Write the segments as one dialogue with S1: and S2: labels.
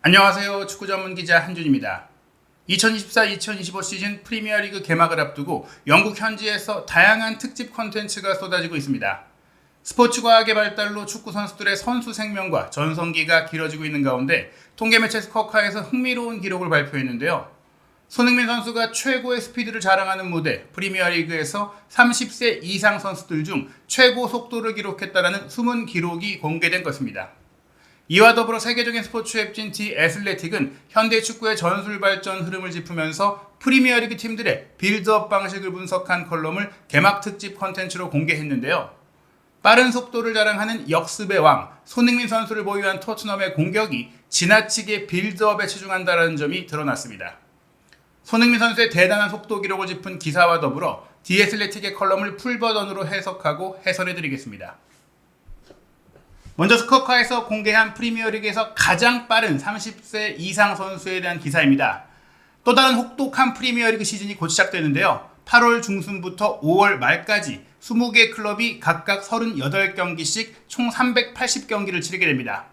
S1: 안녕하세요. 축구 전문 기자 한준입니다. 2024-2025 시즌 프리미어리그 개막을 앞두고 영국 현지에서 다양한 특집 콘텐츠가 쏟아지고 있습니다. 스포츠 과학의 발달로 축구 선수들의 선수 생명과 전성기가 길어지고 있는 가운데 통계 매체 스코어카에서 흥미로운 기록을 발표했는데요. 손흥민 선수가 최고의 스피드를 자랑하는 무대 프리미어리그에서 30세 이상 선수들 중 최고 속도를 기록했다는 숨은 기록이 공개된 것입니다. 이와 더불어 세계적인 스포츠 웹진 디 애슬레틱은 현대 축구의 전술 발전 흐름을 짚으면서 프리미어리그 팀들의 빌드업 방식을 분석한 컬럼을 개막 특집 컨텐츠로 공개했는데요. 빠른 속도를 자랑하는 역습의 왕 손흥민 선수를 보유한 토트넘의 공격이 지나치게 빌드업에 치중한다는 점이 드러났습니다. 손흥민 선수의 대단한 속도 기록을 짚은 기사와 더불어 디 애슬레틱의 컬럼을 풀버전으로 해석하고 해설해드리겠습니다. 먼저 스코어카에서 공개한 프리미어리그에서 가장 빠른 30세 이상 선수에 대한 기사입니다. 또 다른 혹독한 프리미어리그 시즌이 곧 시작되는데요. 8월 중순부터 5월 말까지 20개 클럽이 각각 38경기씩 총 380경기를 치르게 됩니다.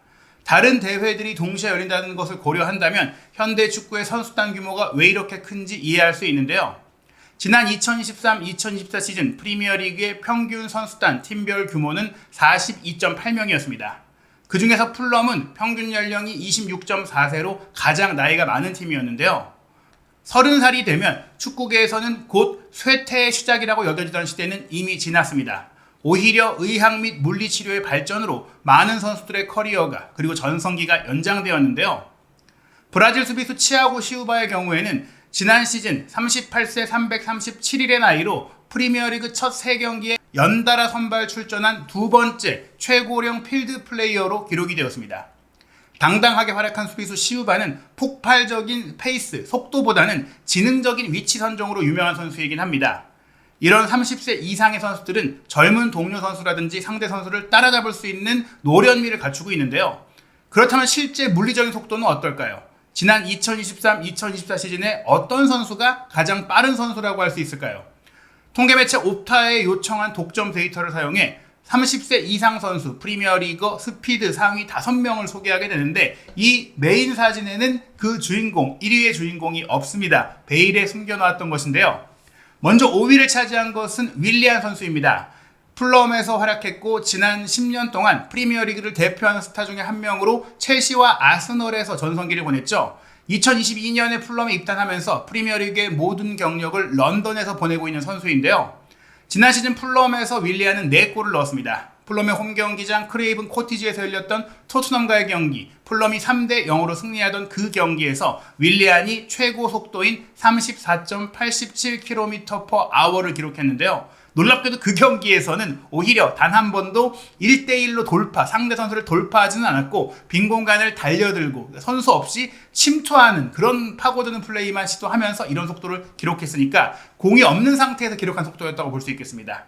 S1: 다른 대회들이 동시에 열린다는 것을 고려한다면 현대 축구의 선수단 규모가 왜 이렇게 큰지 이해할 수 있는데요. 지난 2023-2024 시즌 프리미어리그의 평균 선수단 팀별 규모는 42.8명이었습니다. 그 중에서 풀럼은 평균 연령이 26.4세로 가장 나이가 많은 팀이었는데요. 30살이 되면 축구계에서는 곧 쇠퇴의 시작이라고 여겨지던 시대는 이미 지났습니다. 오히려 의학 및 물리치료의 발전으로 많은 선수들의 커리어가 그리고 전성기가 연장되었는데요. 브라질 수비수 치아고 시우바의 경우에는 지난 시즌 38세 337일의 나이로 프리미어리그 첫 3경기에 연달아 선발 출전한 두 번째 최고령 필드 플레이어로 기록이 되었습니다. 당당하게 활약한 수비수 시우바는 폭발적인 페이스, 속도보다는 지능적인 위치 선정으로 유명한 선수이긴 합니다. 이런 30세 이상의 선수들은 젊은 동료 선수라든지 상대 선수를 따라잡을 수 있는 노련미를 갖추고 있는데요. 그렇다면 실제 물리적인 속도는 어떨까요? 지난 2023-2024 시즌에 어떤 선수가 가장 빠른 선수라고 할 수 있을까요? 통계매체 옵타에 요청한 독점 데이터를 사용해 30세 이상 선수 프리미어리그 스피드 상위 5명을 소개하게 되는데 이 메인 사진에는 그 주인공, 1위의 주인공이 없습니다. 베일에 숨겨놓았던 것인데요. 먼저 5위를 차지한 것은 윌리안 선수입니다. 풀럼에서 활약했고 지난 10년 동안 프리미어리그를 대표하는 스타 중에 한 명으로 첼시와 아스널에서 전성기를 보냈죠. 2022년에 풀럼에 입단하면서 프리미어리그의 모든 경력을 런던에서 보내고 있는 선수인데요. 지난 시즌 풀럼에서 윌리안은 4골을 넣었습니다. 풀럼의 홈경기장 크레이븐 코티지에서 열렸던 토트넘과의 경기, 풀럼이 3대0으로 승리하던 그 경기에서 윌리안이 최고 속도인 34.87km/h를 기록했는데요. 놀랍게도 그 경기에서는 오히려 단 한 번도 1대1로 돌파, 상대 선수를 돌파하지는 않았고 빈 공간을 달려들고 선수 없이 침투하는 그런 파고드는 플레이만 시도하면서 이런 속도를 기록했으니까 공이 없는 상태에서 기록한 속도였다고 볼 수 있겠습니다.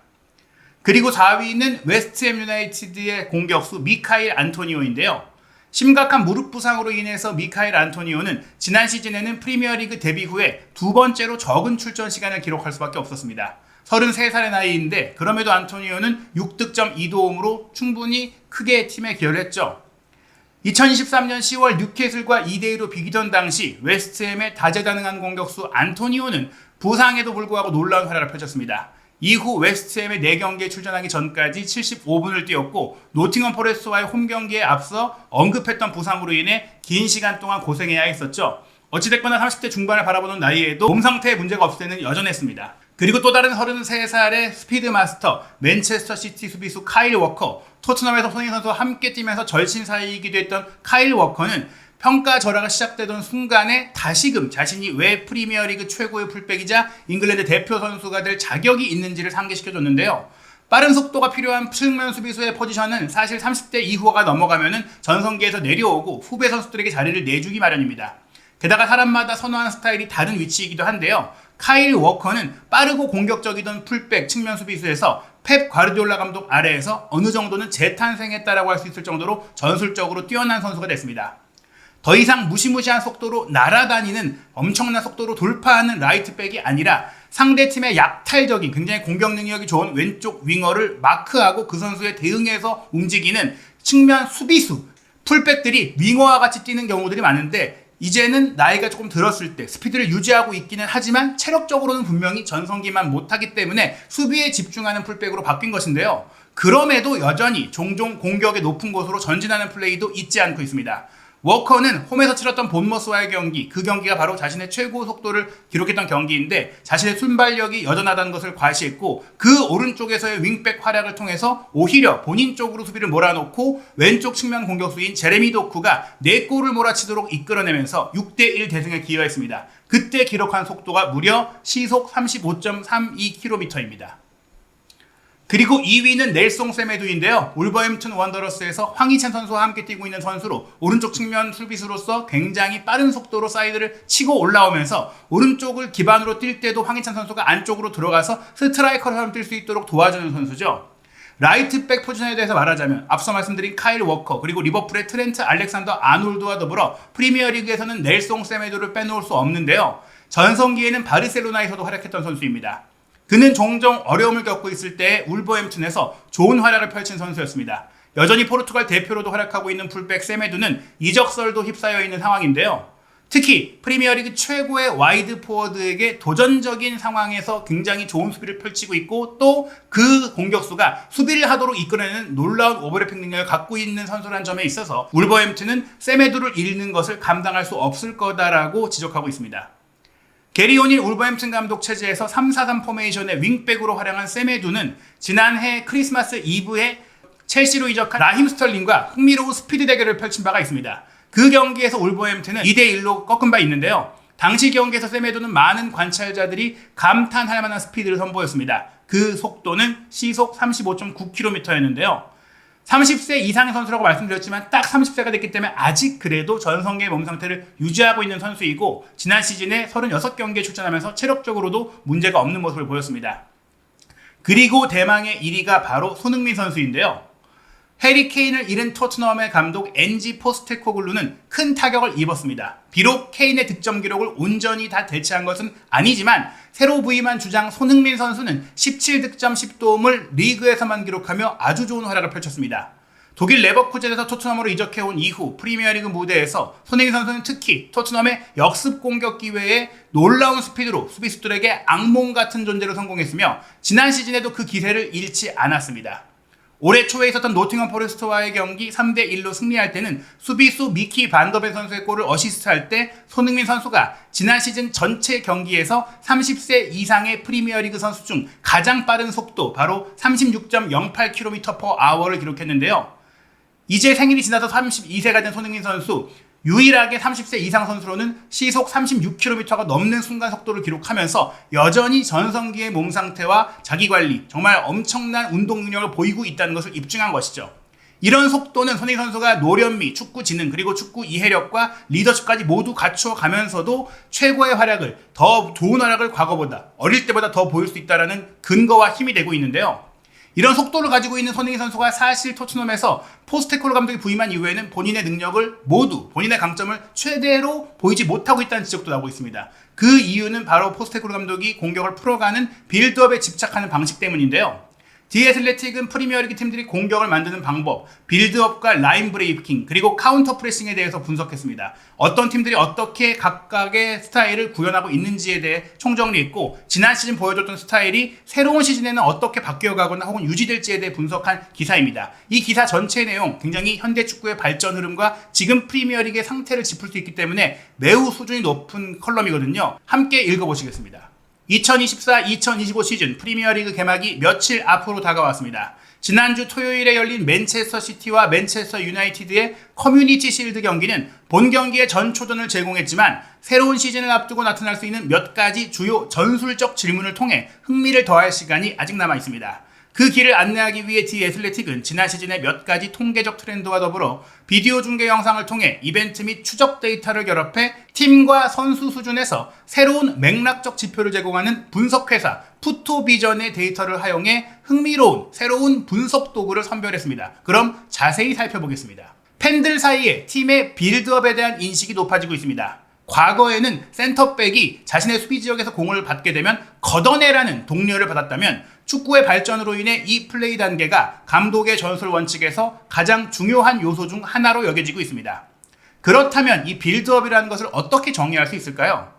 S1: 그리고 4위는 웨스트햄 유나이티드의 공격수 미카일 안토니오인데요. 심각한 무릎 부상으로 인해서 미카일 안토니오는 지난 시즌에는 프리미어리그 데뷔 후에 두 번째로 적은 출전 시간을 기록할 수밖에 없었습니다. 33살의 나이인데 그럼에도 안토니오는 6득점 2도움으로 충분히 크게 팀에 기여를 했죠. 2023년 10월 뉴캐슬과 2대2로 비기던 당시 웨스트햄의 다재다능한 공격수 안토니오는 부상에도 불구하고 놀라운 활약을 펼쳤습니다. 이후 웨스트햄의 4경기에 출전하기 전까지 75분을 뛰었고 노팅엄 포레스트와의 홈경기에 앞서 언급했던 부상으로 인해 긴 시간 동안 고생해야 했었죠. 어찌됐거나 30대 중반을 바라보는 나이에도 몸 상태에 문제가 없을 때는 여전했습니다. 그리고 또 다른 33살의 스피드 마스터 맨체스터 시티 수비수 카일 워커, 토트넘에서 손흥민 선수와 함께 뛰면서 절친 사이이기도 했던 카일 워커는 평가 절하가 시작되던 순간에 다시금 자신이 왜 프리미어리그 최고의 풀백이자 잉글랜드 대표 선수가 될 자격이 있는지를 상기시켜줬는데요. 빠른 속도가 필요한 측면 수비수의 포지션은 사실 30대 이후가 넘어가면은 전성기에서 내려오고 후배 선수들에게 자리를 내주기 마련입니다. 게다가 사람마다 선호하는 스타일이 다른 위치이기도 한데요. 카일 워커는 빠르고 공격적이던 풀백 측면 수비수에서 펩 과르디올라 감독 아래에서 어느 정도는 재탄생했다라고 할 수 있을 정도로 전술적으로 뛰어난 선수가 됐습니다. 더 이상 무시무시한 속도로 날아다니는 엄청난 속도로 돌파하는 라이트백이 아니라 상대팀의 약탈적인 굉장히 공격 능력이 좋은 왼쪽 윙어를 마크하고 그 선수에 대응해서 움직이는 측면 수비수, 풀백들이 윙어와 같이 뛰는 경우들이 많은데 이제는 나이가 조금 들었을 때 스피드를 유지하고 있기는 하지만 체력적으로는 분명히 전성기만 못하기 때문에 수비에 집중하는 풀백으로 바뀐 것인데요. 그럼에도 여전히 종종 공격의 높은 곳으로 전진하는 플레이도 잊지 않고 있습니다. 워커는 홈에서 치렀던 본머스와의 경기, 그 경기가 바로 자신의 최고 속도를 기록했던 경기인데 자신의 순발력이 여전하다는 것을 과시했고 그 오른쪽에서의 윙백 활약을 통해서 오히려 본인 쪽으로 수비를 몰아놓고 왼쪽 측면 공격수인 제레미 도쿠가 4골을 몰아치도록 이끌어내면서 6대1 대승에 기여했습니다. 그때 기록한 속도가 무려 시속 35.32km입니다. 그리고 2위는 넬송 세메두인데요. 울버햄튼 원더러스에서 황희찬 선수와 함께 뛰고 있는 선수로 오른쪽 측면 수비수로서 굉장히 빠른 속도로 사이드를 치고 올라오면서 오른쪽을 기반으로 뛸 때도 황희찬 선수가 안쪽으로 들어가서 스트라이커처럼 뛸 수 있도록 도와주는 선수죠. 라이트백 포지션에 대해서 말하자면 앞서 말씀드린 카일 워커 그리고 리버풀의 트렌트 알렉산더 아놀드와 더불어 프리미어리그에서는 넬송 세메두를 빼놓을 수 없는데요. 전성기에는 바르셀로나에서도 활약했던 선수입니다. 그는 종종 어려움을 겪고 있을 때 울버햄튼에서 좋은 활약을 펼친 선수였습니다. 여전히 포르투갈 대표로도 활약하고 있는 풀백 세메두는 이적설도 휩싸여 있는 상황인데요. 특히 프리미어리그 최고의 와이드 포워드에게 도전적인 상황에서 굉장히 좋은 수비를 펼치고 있고 또 그 공격수가 수비를 하도록 이끌어내는 놀라운 오버래핑 능력을 갖고 있는 선수라는 점에 있어서 울버햄튼은 세메두를 잃는 것을 감당할 수 없을 거다라고 지적하고 있습니다. 게리 오닐 울버햄튼 감독 체제에서 3-4-3 포메이션의 윙백으로 활약한 세메두는 지난해 크리스마스 이브에 첼시로 이적한 라힘 스털링과 흥미로운 스피드 대결을 펼친 바가 있습니다. 그 경기에서 울버햄튼은 2대1로 꺾은 바 있는데요. 당시 경기에서 세메두는 많은 관찰자들이 감탄할 만한 스피드를 선보였습니다. 그 속도는 시속 35.9km였는데요. 30세 이상의 선수라고 말씀드렸지만 딱 30세가 됐기 때문에 아직 그래도 전성기의 몸 상태를 유지하고 있는 선수이고 지난 시즌에 36경기에 출전하면서 체력적으로도 문제가 없는 모습을 보였습니다. 그리고 대망의 1위가 바로 손흥민 선수인데요. 해리 케인을 잃은 토트넘의 감독 엔지 포스테코글루는 큰 타격을 입었습니다. 비록 케인의 득점 기록을 온전히 다 대체한 것은 아니지만 새로 부임한 주장 손흥민 선수는 17득점 10도움을 리그에서만 기록하며 아주 좋은 활약을 펼쳤습니다. 독일 레버쿠젠에서 토트넘으로 이적해온 이후 프리미어리그 무대에서 손흥민 선수는 특히 토트넘의 역습 공격 기회에 놀라운 스피드로 수비수들에게 악몽 같은 존재로 성공했으며 지난 시즌에도 그 기세를 잃지 않았습니다. 올해 초에 있었던 노팅엄 포레스트와의 경기 3대1로 승리할 때는 수비수 미키 반더벤 선수의 골을 어시스트할 때 손흥민 선수가 지난 시즌 전체 경기에서 30세 이상의 프리미어리그 선수 중 가장 빠른 속도 바로 36.08km/h를 기록했는데요. 이제 생일이 지나서 32세가 된 손흥민 선수 유일하게 30세 이상 선수로는 시속 36km가 넘는 순간 속도를 기록하면서 여전히 전성기의 몸 상태와 자기관리, 정말 엄청난 운동 능력을 보이고 있다는 것을 입증한 것이죠. 이런 속도는 손흥민 선수가 노련미, 축구 지능, 그리고 축구 이해력과 리더십까지 모두 갖추어 가면서도 최고의 활약을, 더 좋은 활약을 과거보다, 어릴 때보다 더 보일 수 있다는 근거와 힘이 되고 있는데요. 이런 속도를 가지고 있는 손흥민 선수가 사실 토트넘에서 포스테코글 감독이 부임한 이후에는 본인의 능력을 모두 본인의 강점을 최대로 보이지 못하고 있다는 지적도 나오고 있습니다. 그 이유는 바로 포스테코글 감독이 공격을 풀어가는 빌드업에 집착하는 방식 때문인데요. 디 애슬레틱은 프리미어리그 팀들이 공격을 만드는 방법, 빌드업과 라인 브레이킹, 그리고 카운터 프레싱에 대해서 분석했습니다. 어떤 팀들이 어떻게 각각의 스타일을 구현하고 있는지에 대해 총정리했고 지난 시즌 보여줬던 스타일이 새로운 시즌에는 어떻게 바뀌어가거나 혹은 유지될지에 대해 분석한 기사입니다. 이 기사 전체 내용 굉장히 현대 축구의 발전 흐름과 지금 프리미어리그의 상태를 짚을 수 있기 때문에 매우 수준이 높은 컬럼이거든요. 함께 읽어보시겠습니다. 2024-2025 시즌 프리미어리그 개막이 며칠 앞으로 다가왔습니다. 지난주 토요일에 열린 맨체스터 시티와 맨체스터 유나이티드의 커뮤니티 실드 경기는 본 경기의 전초전을 제공했지만 새로운 시즌을 앞두고 나타날 수 있는 몇 가지 주요 전술적 질문을 통해 흥미를 더할 시간이 아직 남아 있습니다. 그 길을 안내하기 위해 디 애슬레틱은 지난 시즌의 몇 가지 통계적 트렌드와 더불어 비디오 중계 영상을 통해 이벤트 및 추적 데이터를 결합해 팀과 선수 수준에서 새로운 맥락적 지표를 제공하는 분석회사 푸토비전의 데이터를 활용해 흥미로운 새로운 분석 도구를 선별했습니다. 그럼 자세히 살펴보겠습니다. 팬들 사이에 팀의 빌드업에 대한 인식이 높아지고 있습니다. 과거에는 센터백이 자신의 수비 지역에서 공을 받게 되면 걷어내라는 독려를 받았다면 축구의 발전으로 인해 이 플레이 단계가 감독의 전술 원칙에서 가장 중요한 요소 중 하나로 여겨지고 있습니다. 그렇다면 이 빌드업이라는 것을 어떻게 정의할 수 있을까요?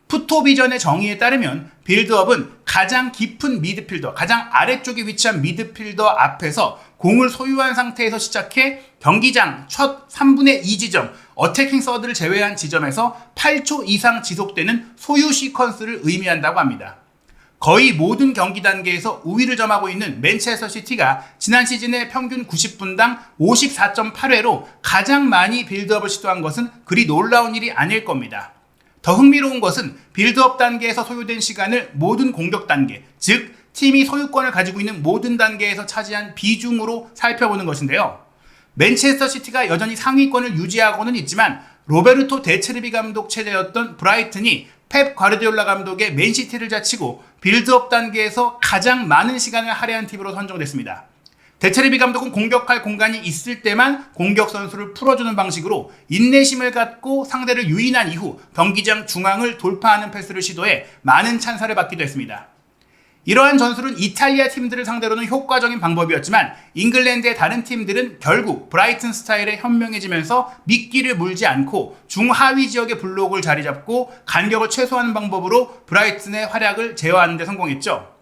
S1: 푸토비전의 정의에 따르면 빌드업은 가장 깊은 미드필더, 가장 아래쪽에 위치한 미드필더 앞에서 공을 소유한 상태에서 시작해 경기장 첫 3분의 2 지점, 어태킹 서드를 제외한 지점에서 8초 이상 지속되는 소유 시퀀스를 의미한다고 합니다. 거의 모든 경기 단계에서 우위를 점하고 있는 맨체스터 시티가 지난 시즌의 평균 90분당 54.8회로 가장 많이 빌드업을 시도한 것은 그리 놀라운 일이 아닐 겁니다. 더 흥미로운 것은 빌드업 단계에서 소요된 시간을 모든 공격 단계, 즉 팀이 소유권을 가지고 있는 모든 단계에서 차지한 비중으로 살펴보는 것인데요. 맨체스터 시티가 여전히 상위권을 유지하고는 있지만 로베르토 데체르비 감독 체제였던 브라이튼이 펩 과르디올라 감독의 맨시티를 자치고 빌드업 단계에서 가장 많은 시간을 할애한 팀으로 선정됐습니다. 데체르비 감독은 공격할 공간이 있을 때만 공격 선수를 풀어주는 방식으로 인내심을 갖고 상대를 유인한 이후 경기장 중앙을 돌파하는 패스를 시도해 많은 찬사를 받기도 했습니다. 이러한 전술은 이탈리아 팀들을 상대로는 효과적인 방법이었지만 잉글랜드의 다른 팀들은 결국 브라이튼 스타일에 현명해지면서 미끼를 물지 않고 중하위 지역의 블록을 자리 잡고 간격을 최소화하는 방법으로 브라이튼의 활약을 제어하는 데 성공했죠.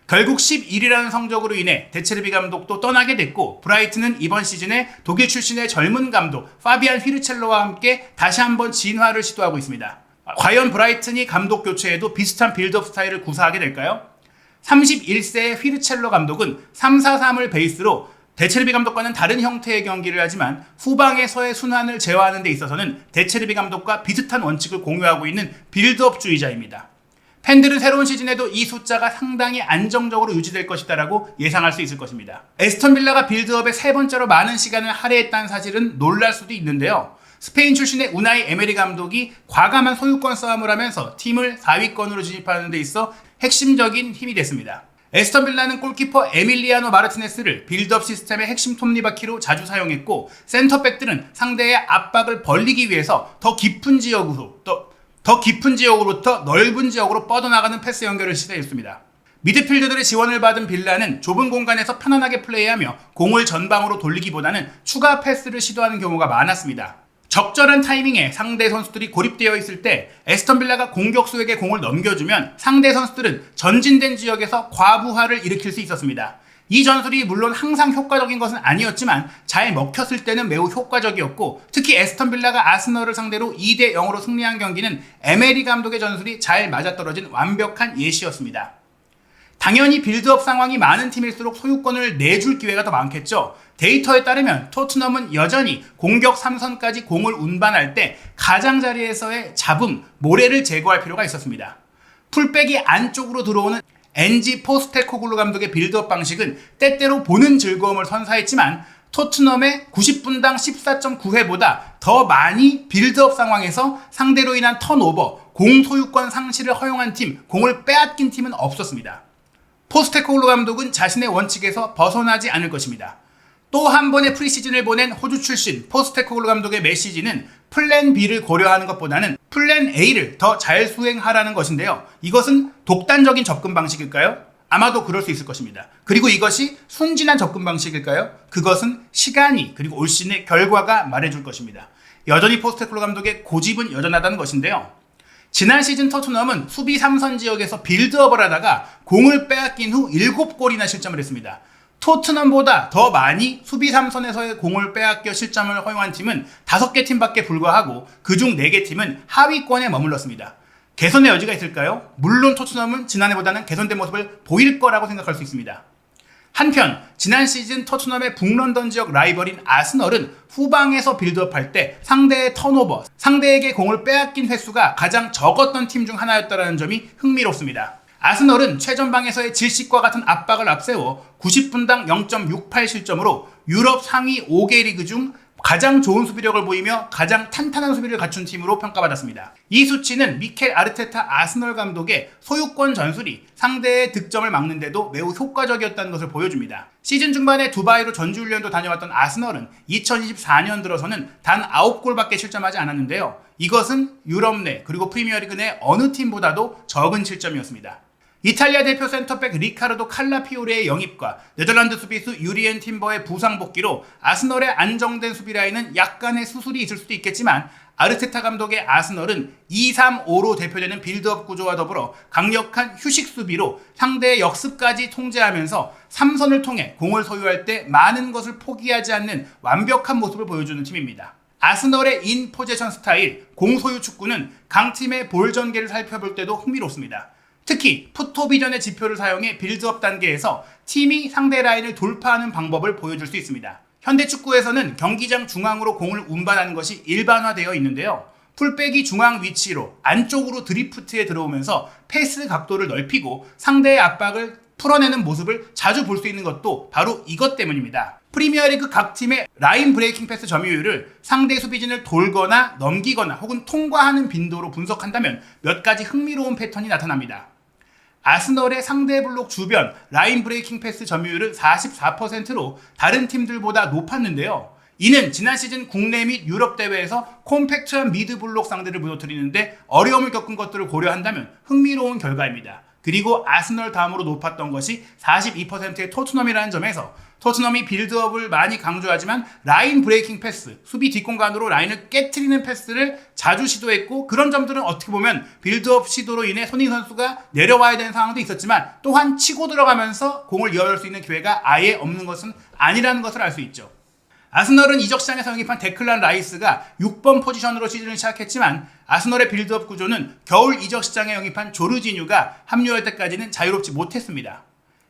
S1: 결국 11위라는 성적으로 인해 데체르비 감독도 떠나게 됐고 브라이튼은 이번 시즌에 독일 출신의 젊은 감독 파비안 휘르첼로와 함께 다시 한번 진화를 시도하고 있습니다. 과연 브라이튼이 감독 교체에도 비슷한 빌드업 스타일을 구사하게 될까요? 31세의 휘르첼로 감독은 3-4-3을 베이스로 데체르비 감독과는 다른 형태의 경기를 하지만 후방에서의 순환을 제어하는 데 있어서는 데체르비 감독과 비슷한 원칙을 공유하고 있는 빌드업주의자입니다. 팬들은 새로운 시즌에도 이 숫자가 상당히 안정적으로 유지될 것이다라고 예상할 수 있을 것입니다. 에스턴 빌라가 빌드업에 세 번째로 많은 시간을 할애했다는 사실은 놀랄 수도 있는데요. 스페인 출신의 우나이 에메리 감독이 과감한 소유권 싸움을 하면서 팀을 4위권으로 진입하는 데 있어 핵심적인 힘이 됐습니다. 에스턴 빌라는 골키퍼 에밀리아노 마르티네스를 빌드업 시스템의 핵심 톱니바퀴로 자주 사용했고 센터백들은 상대의 압박을 벌리기 위해서 더 깊은 지역으로부터 넓은 지역으로 뻗어나가는 패스 연결을 시도했습니다. 미드필더들의 지원을 받은 빌라는 좁은 공간에서 편안하게 플레이하며 공을 전방으로 돌리기보다는 추가 패스를 시도하는 경우가 많았습니다. 적절한 타이밍에 상대 선수들이 고립되어 있을 때 에스턴 빌라가 공격수에게 공을 넘겨주면 상대 선수들은 전진된 지역에서 과부하를 일으킬 수 있었습니다. 이 전술이 물론 항상 효과적인 것은 아니었지만 잘 먹혔을 때는 매우 효과적이었고 특히 에스턴 빌라가 아스널을 상대로 2-0으로 승리한 경기는 에메리 감독의 전술이 잘 맞아떨어진 완벽한 예시였습니다. 당연히 빌드업 상황이 많은 팀일수록 소유권을 내줄 기회가 더 많겠죠. 데이터에 따르면 토트넘은 여전히 공격 3선까지 공을 운반할 때 가장자리에서의 잡음, 모래를 제거할 필요가 있었습니다. 풀백이 안쪽으로 들어오는 엔지 포스테코글루 감독의 빌드업 방식은 때때로 보는 즐거움을 선사했지만 토트넘의 90분당 14.9회보다 더 많이 빌드업 상황에서 상대로 인한 턴오버, 공 소유권 상실을 허용한 팀, 공을 빼앗긴 팀은 없었습니다. 포스테코글루 감독은 자신의 원칙에서 벗어나지 않을 것입니다. 또 한 번의 프리시즌을 보낸 호주 출신 포스테코글루 감독의 메시지는 플랜 B를 고려하는 것보다는 플랜 A를 더 잘 수행하라는 것인데요. 이것은 독단적인 접근 방식일까요? 아마도 그럴 수 있을 것입니다. 그리고 이것이 순진한 접근 방식일까요? 그것은 시간이 그리고 올 시즌의 결과가 말해줄 것입니다. 여전히 포스테코글루 감독의 고집은 여전하다는 것인데요. 지난 시즌 토트넘은 수비 3선 지역에서 빌드업을 하다가 공을 빼앗긴 후 7골이나 실점을 했습니다. 토트넘보다 더 많이 수비 3선에서의 공을 빼앗겨 실점을 허용한 팀은 5개 팀밖에 불과하고 그중 4개 팀은 하위권에 머물렀습니다. 개선의 여지가 있을까요? 물론 토트넘은 지난해보다는 개선된 모습을 보일 거라고 생각할 수 있습니다. 한편 지난 시즌 토트넘의 북런던 지역 라이벌인 아스널은 후방에서 빌드업할 때 상대의 턴오버, 상대에게 공을 빼앗긴 횟수가 가장 적었던 팀 중 하나였다는 점이 흥미롭습니다. 아스널은 최전방에서의 질식과 같은 압박을 앞세워 90분당 0.68 실점으로 유럽 상위 5개 리그 중 가장 좋은 수비력을 보이며 가장 탄탄한 수비를 갖춘 팀으로 평가받았습니다. 이 수치는 미켈 아르테타 아스널 감독의 소유권 전술이 상대의 득점을 막는 데도 매우 효과적이었다는 것을 보여줍니다. 시즌 중반에 두바이로 전지훈련도 다녀왔던 아스널은 2024년 들어서는 단 9골밖에 실점하지 않았는데요. 이것은 유럽 내 그리고 프리미어리그 내 어느 팀보다도 적은 실점이었습니다. 이탈리아 대표 센터백 리카르도 칼라피오레의 영입과 네덜란드 수비수 유리엔 팀버의 부상 복귀로 아스널의 안정된 수비 라인은 약간의 수술이 있을 수도 있겠지만 아르테타 감독의 아스널은 2-3-5로 대표되는 빌드업 구조와 더불어 강력한 휴식 수비로 상대의 역습까지 통제하면서 3선을 통해 공을 소유할 때 많은 것을 포기하지 않는 완벽한 모습을 보여주는 팀입니다. 아스널의 인 포제션 스타일, 공소유 축구는 강팀의 볼 전개를 살펴볼 때도 흥미롭습니다. 특히 풋토비전의 지표를 사용해 빌드업 단계에서 팀이 상대 라인을 돌파하는 방법을 보여줄 수 있습니다. 현대축구에서는 경기장 중앙으로 공을 운반하는 것이 일반화되어 있는데요. 풀백이 중앙 위치로 안쪽으로 드리프트에 들어오면서 패스 각도를 넓히고 상대의 압박을 풀어내는 모습을 자주 볼 수 있는 것도 바로 이것 때문입니다. 프리미어리그 각 팀의 라인 브레이킹 패스 점유율을 상대 수비진을 돌거나 넘기거나 혹은 통과하는 빈도로 분석한다면 몇 가지 흥미로운 패턴이 나타납니다. 아스널의 상대 블록 주변 라인 브레이킹 패스 점유율은 44%로 다른 팀들보다 높았는데요. 이는 지난 시즌 국내 및 유럽 대회에서 콤팩트한 미드 블록 상대를 무너뜨리는데 어려움을 겪은 것들을 고려한다면 흥미로운 결과입니다. 그리고 아스널 다음으로 높았던 것이 42%의 토트넘이라는 점에서 토트넘이 빌드업을 많이 강조하지만 라인 브레이킹 패스, 수비 뒷공간으로 라인을 깨트리는 패스를 자주 시도했고 그런 점들은 어떻게 보면 빌드업 시도로 인해 손흥민 선수가 내려와야 되는 상황도 있었지만 또한 치고 들어가면서 공을 이어갈 수 있는 기회가 아예 없는 것은 아니라는 것을 알 수 있죠. 아스널은 이적 시장에서 영입한 데클란 라이스가 6번 포지션으로 시즌을 시작했지만 아스널의 빌드업 구조는 겨울 이적 시장에 영입한 조르지뉴가 합류할 때까지는 자유롭지 못했습니다.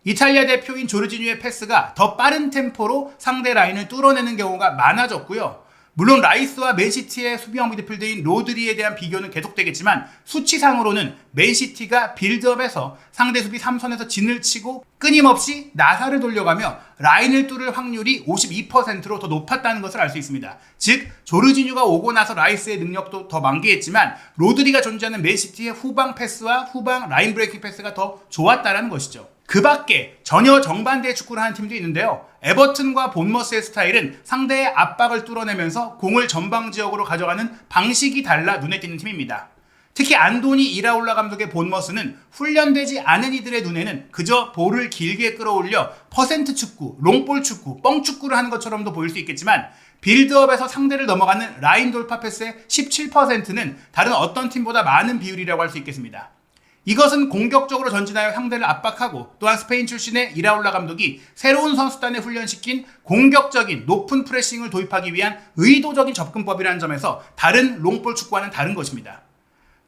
S1: 이탈리아 대표인 조르지뉴의 패스가 더 빠른 템포로 상대 라인을 뚫어내는 경우가 많아졌고요. 물론 라이스와 맨시티의 수비형 미드필더인 로드리에 대한 비교는 계속되겠지만 수치상으로는 맨시티가 빌드업에서 상대 수비 3선에서 진을 치고 끊임없이 나사를 돌려가며 라인을 뚫을 확률이 52%로 더 높았다는 것을 알 수 있습니다. 즉 조르지뉴가 오고 나서 라이스의 능력도 더 만개했지만 로드리가 존재하는 맨시티의 후방 패스와 후방 라인 브레이킹 패스가 더 좋았다는 것이죠. 그 밖에 전혀 정반대의 축구를 하는 팀도 있는데요. 에버튼과 본머스의 스타일은 상대의 압박을 뚫어내면서 공을 전방 지역으로 가져가는 방식이 달라 눈에 띄는 팀입니다. 특히 안도니 이라올라 감독의 본머스는 훈련되지 않은 이들의 눈에는 그저 볼을 길게 끌어올려 퍼센트 축구, 롱볼 축구, 뻥 축구를 하는 것처럼도 보일 수 있겠지만 빌드업에서 상대를 넘어가는 라인 돌파 패스의 17%는 다른 어떤 팀보다 많은 비율이라고 할 수 있겠습니다. 이것은 공격적으로 전진하여 상대를 압박하고 또한 스페인 출신의 이라올라 감독이 새로운 선수단에 훈련시킨 공격적인 높은 프레싱을 도입하기 위한 의도적인 접근법이라는 점에서 다른 롱볼 축구와는 다른 것입니다.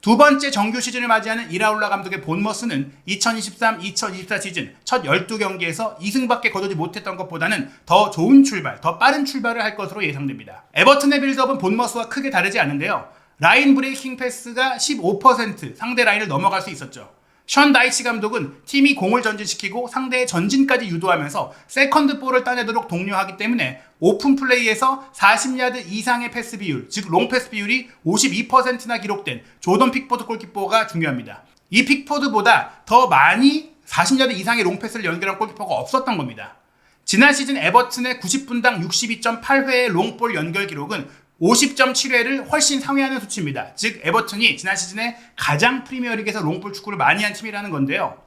S1: 두 번째 정규 시즌을 맞이하는 이라올라 감독의 본머스는 2023-2024 시즌 첫 12경기에서 2승밖에 거두지 못했던 것보다는 더 좋은 출발, 더 빠른 출발을 할 것으로 예상됩니다. 에버튼의 빌드업은 본머스와 크게 다르지 않은데요. 라인 브레이킹 패스가 15% 상대 라인을 넘어갈 수 있었죠. 션 다이치 감독은 팀이 공을 전진시키고 상대의 전진까지 유도하면서 세컨드 볼을 따내도록 독려하기 때문에 오픈 플레이에서 40야드 이상의 패스 비율, 즉 롱패스 비율이 52%나 기록된 조던 픽포드 골키퍼가 중요합니다. 이 픽포드보다 더 많이 40야드 이상의 롱패스를 연결한 골키퍼가 없었던 겁니다. 지난 시즌 에버튼의 90분당 62.8회의 롱볼 연결 기록은 50.7회를 훨씬 상회하는 수치입니다. 즉 에버튼이 지난 시즌에 가장 프리미어리그에서 롱볼 축구를 많이 한 팀이라는 건데요.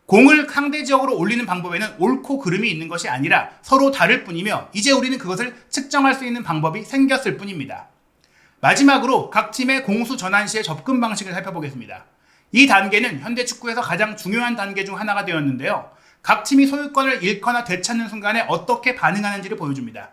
S1: 공을 상대 지역으로 올리는 방법에는 옳고 그름이 있는 것이 아니라 서로 다를 뿐이며 이제 우리는 그것을 측정할 수 있는 방법이 생겼을 뿐입니다. 마지막으로 각 팀의 공수 전환 시의 접근 방식을 살펴보겠습니다. 이 단계는 현대 축구에서 가장 중요한 단계 중 하나가 되었는데요. 각 팀이 소유권을 잃거나 되찾는 순간에 어떻게 반응하는지를 보여줍니다.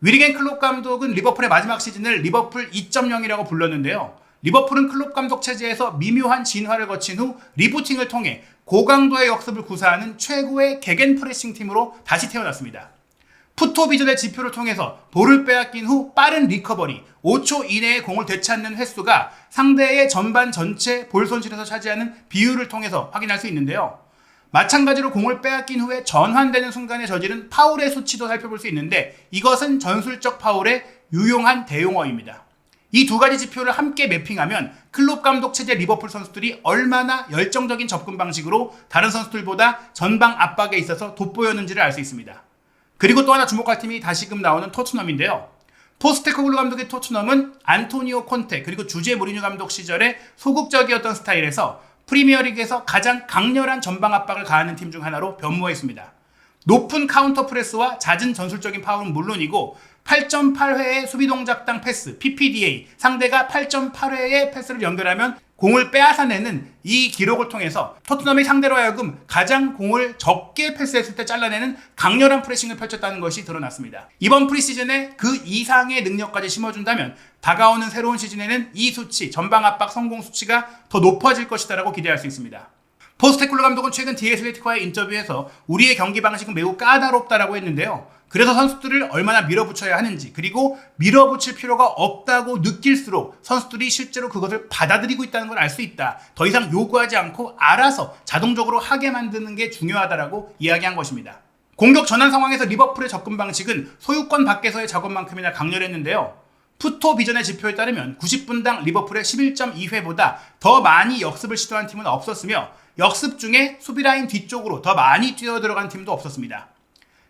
S1: 위리겐 클롭 감독은 리버풀의 마지막 시즌을 리버풀 2.0이라고 불렀는데요. 리버풀은 클롭 감독 체제에서 미묘한 진화를 거친 후 리부팅을 통해 고강도의 역습을 구사하는 최고의 개겐 프레싱 팀으로 다시 태어났습니다. 풋토비전의 지표를 통해서 볼을 빼앗긴 후 빠른 리커버리, 5초 이내에 공을 되찾는 횟수가 상대의 전반 전체 볼 손실에서 차지하는 비율을 통해서 확인할 수 있는데요. 마찬가지로 공을 빼앗긴 후에 전환되는 순간에 저지른 파울의 수치도 살펴볼 수 있는데 이것은 전술적 파울의 유용한 대용어입니다. 이 두 가지 지표를 함께 매핑하면 클롭 감독 체제 리버풀 선수들이 얼마나 열정적인 접근 방식으로 다른 선수들보다 전방 압박에 있어서 돋보였는지를 알 수 있습니다. 그리고 또 하나 주목할 팀이 다시금 나오는 토트넘인데요. 포스테코글루 감독의 토트넘은 안토니오 콘테 그리고 주제 무리뉴 감독 시절에 소극적이었던 스타일에서 프리미어리그에서 가장 강렬한 전방 압박을 가하는 팀 중 하나로 변모했습니다. 높은 카운터 프레스와 잦은 전술적인 파울은 물론이고 8.8회의 수비 동작당 패스, PPDA, 상대가 8.8회의 패스를 연결하면 공을 빼앗아내는 이 기록을 통해서 토트넘이 상대로 하여금 가장 공을 적게 패스했을 때 잘라내는 강렬한 프레싱을 펼쳤다는 것이 드러났습니다. 이번 프리시즌에 그 이상의 능력까지 심어준다면 다가오는 새로운 시즌에는 이 수치, 전방 압박 성공 수치가 더 높아질 것이다라고 기대할 수 있습니다. 포스테쿨러 감독은 최근 디에슬레티코와의 인터뷰에서 우리의 경기 방식은 매우 까다롭다라고 했는데요. 그래서 선수들을 얼마나 밀어붙여야 하는지, 그리고 밀어붙일 필요가 없다고 느낄수록 선수들이 실제로 그것을 받아들이고 있다는 걸 알 수 있다. 더 이상 요구하지 않고 알아서 자동적으로 하게 만드는 게 중요하다라고 이야기한 것입니다. 공격 전환 상황에서 리버풀의 접근 방식은 소유권 밖에서의 작업만큼이나 강렬했는데요. 푸토 비전의 지표에 따르면 90분당 리버풀의 11.2회보다 더 많이 역습을 시도한 팀은 없었으며 역습 중에 수비라인 뒤쪽으로 더 많이 뛰어들어간 팀도 없었습니다.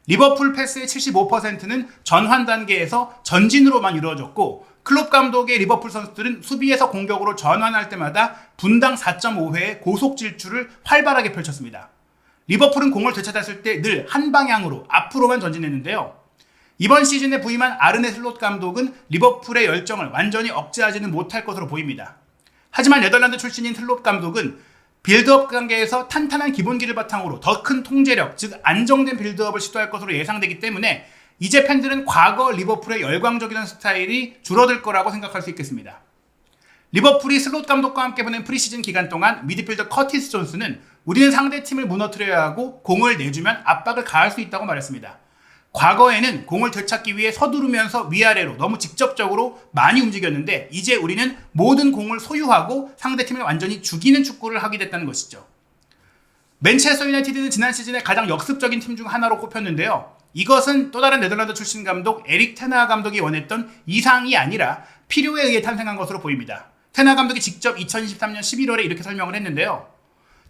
S1: 리버풀 패스의 75%는 전환 단계에서 전진으로만 이루어졌고 클롭 감독의 리버풀 선수들은 수비에서 공격으로 전환할 때마다 분당 4.5회의 고속 질주를 활발하게 펼쳤습니다. 리버풀은 공을 되찾았을 때 늘 한 방향으로 앞으로만 전진했는데요. 이번 시즌에 부임한 아르네 슬롯 감독은 리버풀의 열정을 완전히 억제하지는 못할 것으로 보입니다. 하지만 네덜란드 출신인 슬롯 감독은 빌드업 단계에서 탄탄한 기본기를 바탕으로 더 큰 통제력, 즉 안정된 빌드업을 시도할 것으로 예상되기 때문에 이제 팬들은 과거 리버풀의 열광적이던 스타일이 줄어들 거라고 생각할 수 있겠습니다. 리버풀이 슬롯 감독과 함께 보낸 프리시즌 기간 동안 미드필더 커티스 존스는 우리는 상대팀을 무너뜨려야 하고 공을 내주면 압박을 가할 수 있다고 말했습니다. 과거에는 공을 되찾기 위해 서두르면서 위아래로 너무 직접적으로 많이 움직였는데 이제 우리는 모든 공을 소유하고 상대팀을 완전히 죽이는 축구를 하게 됐다는 것이죠. 맨체스터 유나이티드는 지난 시즌에 가장 역습적인 팀 중 하나로 꼽혔는데요. 이것은 또 다른 네덜란드 출신 감독 에릭 테나 감독이 원했던 이상이 아니라 필요에 의해 탄생한 것으로 보입니다. 테나 감독이 직접 2023년 11월에 이렇게 설명을 했는데요.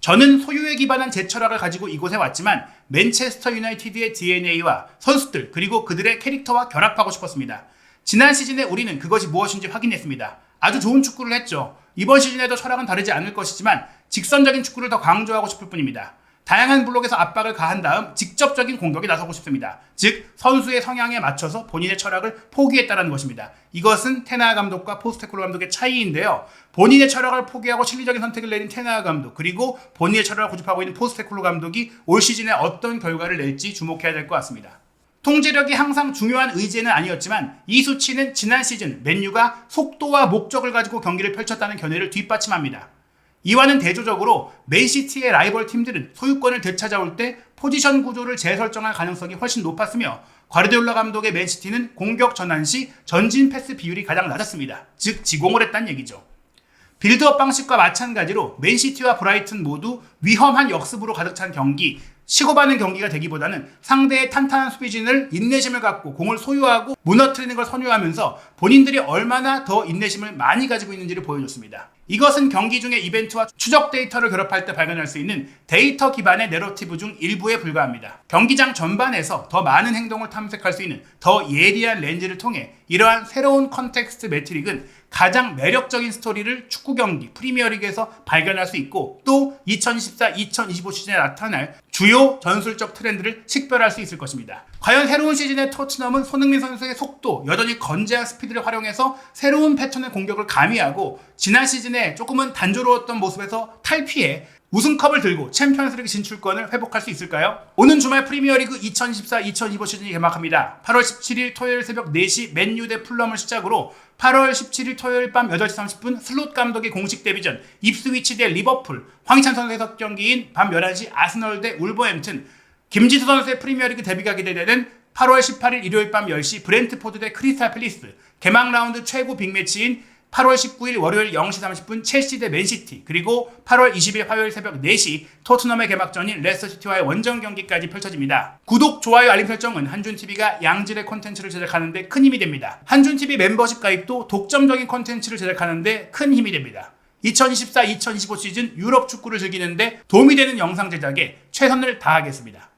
S1: 저는 소유에 기반한 제 철학을 가지고 이곳에 왔지만 맨체스터 유나이티드의 DNA와 선수들 그리고 그들의 캐릭터와 결합하고 싶었습니다. 지난 시즌에 우리는 그것이 무엇인지 확인했습니다. 아주 좋은 축구를 했죠. 이번 시즌에도 철학은 다르지 않을 것이지만 직선적인 축구를 더 강조하고 싶을 뿐입니다. 다양한 블록에서 압박을 가한 다음 직접적인 공격에 나서고 싶습니다. 즉 선수의 성향에 맞춰서 본인의 철학을 포기했다는 것입니다. 이것은 테나 감독과 포스테쿨러 감독의 차이인데요. 본인의 철학을 포기하고 실리적인 선택을 내린 테나 감독 그리고 본인의 철학을 고집하고 있는 포스테쿨러 감독이 올 시즌에 어떤 결과를 낼지 주목해야 될 것 같습니다. 통제력이 항상 중요한 의제는 아니었지만 이 수치는 지난 시즌 맨유가 속도와 목적을 가지고 경기를 펼쳤다는 견해를 뒷받침합니다. 이와는 대조적으로 맨시티의 라이벌 팀들은 소유권을 되찾아올 때 포지션 구조를 재설정할 가능성이 훨씬 높았으며 과르디올라 감독의 맨시티는 공격 전환 시 전진 패스 비율이 가장 낮았습니다. 즉 지공을 했다는 얘기죠. 빌드업 방식과 마찬가지로 맨시티와 브라이튼 모두 위험한 역습으로 가득 찬 경기, 시고받는 경기가 되기보다는 상대의 탄탄한 수비진을 인내심을 갖고 공을 소유하고 무너뜨리는 걸 선호하면서 본인들이 얼마나 더 인내심을 많이 가지고 있는지를 보여줬습니다. 이것은 경기 중의 이벤트와 추적 데이터를 결합할 때 발견할 수 있는 데이터 기반의 내러티브 중 일부에 불과합니다. 경기장 전반에서 더 많은 행동을 탐색할 수 있는 더 예리한 렌즈를 통해 이러한 새로운 컨텍스트 매트릭은 가장 매력적인 스토리를 축구 경기 프리미어리그에서 발견할 수 있고 또 2024-2025 시즌에 나타날 주요 전술적 트렌드를 식별할 수 있을 것입니다. 과연 새로운 시즌의 토트넘은 손흥민 선수의 속도, 여전히 건재한 스피드를 활용해서 새로운 패턴의 공격을 가미하고 지난 시즌에 조금은 단조로웠던 모습에서 탈피해 우승컵을 들고 챔피언스리그 진출권을 회복할 수 있을까요? 오는 주말 프리미어리그 2024-2025 시즌이 개막합니다. 8월 17일 토요일 새벽 4시 맨유 대 풀럼을 시작으로 8월 17일 토요일 밤 8시 30분 슬롯 감독의 공식 데뷔전 입스위치 대 리버풀, 황희찬 선수의 첫 경기인 밤 11시 아스널 대 울버햄튼, 김지수 선수의 프리미어리그 데뷔가 기대되는 8월 18일 일요일 밤 10시 브렌트포드 대 크리스탈 팰리스, 개막 라운드 최고 빅매치인 8월 19일 월요일 0시 30분 첼시 대 맨시티, 그리고 8월 20일 화요일 새벽 4시 토트넘의 개막전인 레스터시티와의 원정 경기까지 펼쳐집니다. 구독, 좋아요, 알림 설정은 한준TV가 양질의 콘텐츠를 제작하는 데 큰 힘이 됩니다. 한준TV 멤버십 가입도 독점적인 콘텐츠를 제작하는 데 큰 힘이 됩니다. 2024-2025 시즌 유럽 축구를 즐기는데 도움이 되는 영상 제작에 최선을 다하겠습니다.